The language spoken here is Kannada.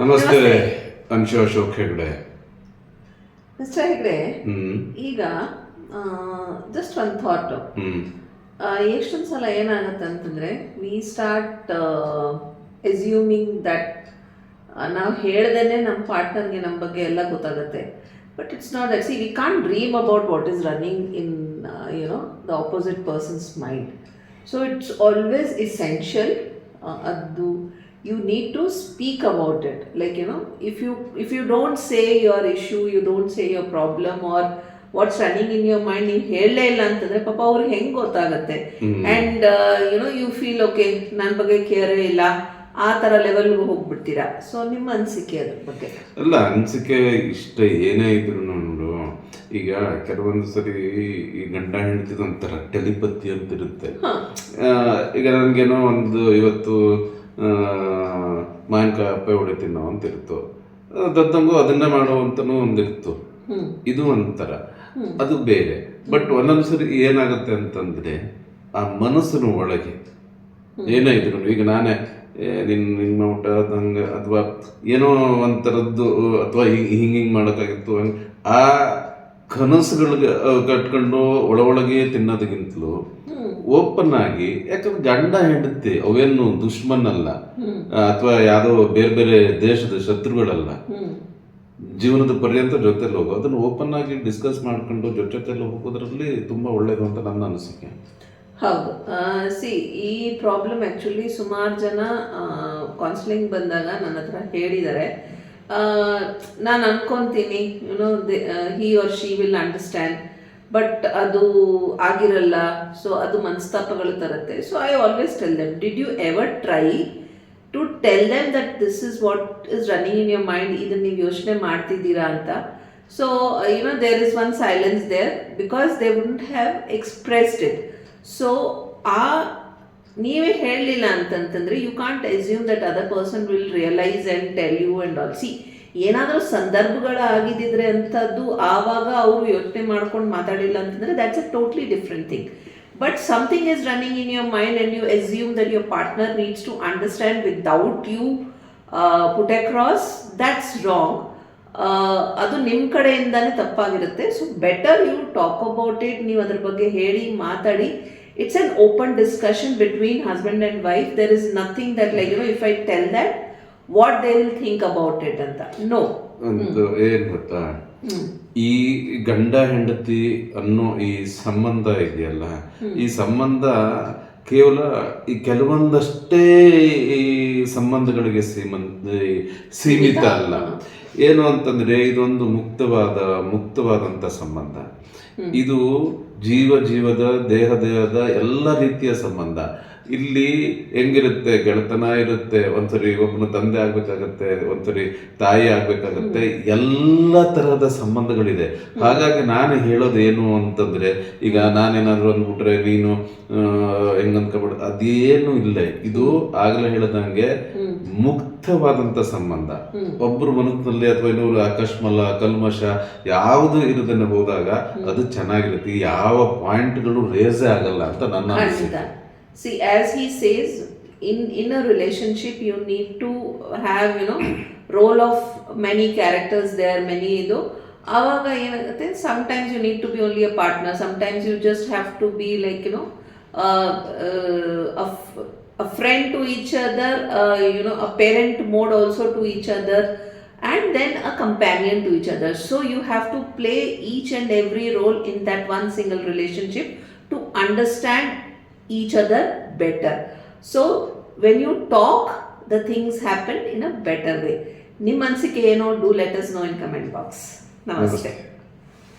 ನಮಸ್ತೆ ಅನ್ಶು ಅಶೋಕ್ ಹೆಗ್ಡೆ. ಮಿಸ್ಟರ್ ಹೆಗ್ಡೆ, ಈಗ ಜಸ್ಟ್ ಒಂದು ಥಾಟ್. ಎಷ್ಟೊಂದು ಸಲ ಏನಾಗುತ್ತೆ ಅಂತಂದರೆ ವಿ ಸ್ಟಾರ್ಟ್ ಎಸ್ಯೂಮಿಂಗ್ ದಟ್ ನಾವು ಹೇಳ್ದೇನೆ ನಮ್ಮ ಪಾರ್ಟ್ನರ್ಗೆ ನಮ್ಮ ಬಗ್ಗೆ ಎಲ್ಲ ಗೊತ್ತಾಗುತ್ತೆ. But it's not that. C we can't dream about what is running in the opposite persons mind. So it's always essential. ಅದು you need to speak about it, like if you don't say your issue, you don't say your problem or what's running in your mind, ನೀವು ಹೇಳಲೇ ಇಲ್ಲ ಅಂತಂದ್ರೆ ಪಾಪ ಅವ್ರಿಗೆ ಹೆಂಗೆ ಗೊತ್ತಾಗುತ್ತೆ. ಆ್ಯಂಡ್ ಯು ಫೀಲ್ ಓಕೆ ನನ್ನ ಬಗ್ಗೆ ಕೇರೇ ಇಲ್ಲ, ಆ ಥರ ಲೆವೆಲ್ಗೆ ಹೋಗ್ಬಿಡ್ತೀರಾ. ಸೊ ನಿಮ್ಮ ಅನಿಸಿಕೆ ಅದ್ರ ಬಗ್ಗೆ? ಅಲ್ಲ, ಅನಿಸಿಕೆ ಇಷ್ಟ ಏನೇ ಇದ್ರು ನೋಡು, ಈಗ ಕೆಲವೊಂದು ಸರಿ ಈ ಗಂಡ ಹೆಂಡತಿದ ಒಂಥರ ಟೆಲಿಪತಿ ಅಂತ ಇರುತ್ತೆ. ಈಗ ನನಗೇನೋ ಒಂದು ಇವತ್ತು ಮಾವಿನಕಾಯಿ ಅಪ್ಪೆ ಹೊಡಿತೀನಿ ನಾವು ಅಂತ ಇರ್ತು, ದತ್ತಂಗೂ ಅದನ್ನೇ ಮಾಡುವಂತನೂ ಒಂದಿರ್ತು. ಇದು ಒಂಥರ, ಅದು ಬೇರೆ. ಬಟ್ ಒಂದೊಂದು ಸರಿ ಏನಾಗುತ್ತೆ ಅಂತಂದ್ರೆ ಆ ಮನಸ್ಸಿನ ಒಳಗೆ ಏನೇ ಇದ್ರು, ಈಗ ನಾನೇ ನಿಮ್ಮ ಊಟ ನಂಗೆ ಅಥವಾ ಏನೋ ಒಂಥರದ್ದು ಅಥವಾ ಹಿಂಗೆ ಮಾಡೋಕ್ಕಾಗಿತ್ತು, ಆ ಕನಸುಗಳಿಗೆ ಕಟ್ಕೊಂಡು ಒಳಗೆ ತಿನ್ನೋದಕ್ಕಿಂತಲೂ ಓಪನ್ ಆಗಿ, ಯಾಕಂದ್ರೆ ಗಂಡ ಹೆಂಡತಿ ಅವೇನು ದುಶ್ಮನ್ ಅಥವಾ ಯಾವುದೋ ಬೇರೆ ಬೇರೆ ದೇಶದ ಶತ್ರುಗಳಲ್ಲ, ಜೀವನದ ಪರ್ಯಂತ ಜೊತೆಲಿ ಹೋಗೋ, ಅದನ್ನು ಓಪನ್ ಆಗಿ ಡಿಸ್ಕಸ್ ಮಾಡ್ಕೊಂಡು ಜೊತೆಲಿ ಹೋಗೋದ್ರಲ್ಲಿ ತುಂಬಾ ಒಳ್ಳೇದು ಅಂತ ನನ್ನ ಅನಿಸಿಕೆ. ಹೌದು. ಸಿ, ಈ ಪ್ರಾಬ್ಲಮ್ ಆ್ಯಕ್ಚುಲಿ ಸುಮಾರು ಜನ ಕೌನ್ಸಿಲಿಂಗ್ ಬಂದಾಗ ನನ್ನ ಹತ್ರ ಹೇಳಿದ್ದಾರೆ. ನಾನು ಅನ್ಕೊತೀನಿ he or she will understand, but ಅದು ಆಗಿರಲ್ಲ. ಸೊ ಅದು ಮನಸ್ತಾಪಗಳು ತರುತ್ತೆ. So I always tell them, did you ever try to tell them that this is what is running in your mind, ಇದನ್ನು ನೀವು ಯೋಚನೆ ಮಾಡ್ತಿದ್ದೀರಾ ಅಂತ. So there is one silence there because they wouldn't have expressed it. So ನೀವೇ ಹೇಳಲಿಲ್ಲ ಅಂತಂತಂದರೆ you can't assume that other person will realise and tell you and all. C, ಏನಾದರೂ ಸಂದರ್ಭಗಳು ಆಗಿದ್ದಿದ್ರೆ ಅಂಥದ್ದು ಆವಾಗ ಅವರು ಯೋಚನೆ ಮಾಡ್ಕೊಂಡು ಮಾತಾಡಿಲ್ಲ ಅಂತಂದರೆ that's a totally different thing. But something is running in your mind and you assume that your partner needs to understand without you put across, that's wrong. ಅದು ನಿಮ್ಮ ಕಡೆಯಿಂದನೇ ತಪ್ಪಾಗಿರುತ್ತೆ. So better you talk about it. ನೀವು ಅದ್ರ ಬಗ್ಗೆ ಹೇಳಿ, ಮಾತಾಡಿ. It's an open discussion between husband and wife. There is nothing that if I tell that, what they will think about it anta. No. ಒಂದು ಏನ್ ಗೊತ್ತಾ, ಈ ಗಂಡ ಹೆಂಡತಿ ಅನ್ನೋ ಈ ಸಂಬಂಧ ಇದೆಯಲ್ಲ, ಈ ಸಂಬಂಧ ಕೇವಲ ಈ ಕೆಲವೊಂದಷ್ಟೇ ಈ ಸಂಬಂಧಗಳಿಗೆ ಸೀಮಿತ ಅಲ್ಲ. ಏನು ಅಂತಂದ್ರೆ ಇದೊಂದು ಮುಕ್ತವಾದಂತ ಸಂಬಂಧ. ಇದು ಜೀವದ ದೇಹದ ಎಲ್ಲ ರೀತಿಯ ಸಂಬಂಧ. ಇಲ್ಲಿ ಹೆಂಗಿರುತ್ತೆ, ಗೆಳೆತನ ಇರುತ್ತೆ, ಒಂದ್ಸರಿ ಒಬ್ಬನ ತಂದೆ ಆಗ್ಬೇಕಾಗತ್ತೆ, ಒಂದ್ಸರಿ ತಾಯಿ ಆಗ್ಬೇಕಾಗತ್ತೆ, ಎಲ್ಲ ತರಹದ ಸಂಬಂಧಗಳಿದೆ. ಹಾಗಾಗಿ ನಾನು ಹೇಳೋದು ಏನು ಅಂತಂದ್ರೆ, ಈಗ ನಾನೇನಾದ್ರು ಅಂದ್ಬಿಟ್ರೆ ನೀನು ಹೆಂಗನ್ಕೊಬಿಡ, ಅದೇನು ಇಲ್ಲ. ಇದು ಆಗಲೇ ಹೇಳದಂಗೆ ಮುಕ್ತವಾದಂತ ಸಂಬಂಧ. ಒಬ್ಬರು ಮನಸ್ಸಿನಲ್ಲಿ ಅಥವಾ ಇನ್ನೊಬ್ರು ಅಕಸ್ಮಲ ಕಲ್ಮಶ ಯಾವುದು ಇರದನ್ನ ಹೋದಾಗ ಅದು ಚೆನ್ನಾಗಿರುತ್ತೆ. ಯಾವ ಪಾಯಿಂಟ್ಗಳು ರೇಸೇ ಆಗಲ್ಲ ಅಂತ ನನ್ನ ಅನಿಸಿಕೆ. See, as he says, in a relationship you need to have role of many characters there, many avaga enagutte, sometimes you need to be only a partner, sometimes you just have to be like a friend to each other, a parent mode also to each other, and then a companion to each other. So you have to play each and every role in that one single relationship to understand each other better. So when you talk, the things happen in a better way. ನಿಮ್ಮ ಅನಿಸಿಕೆ ಏನೋ, do let us know in comment box. Namaste.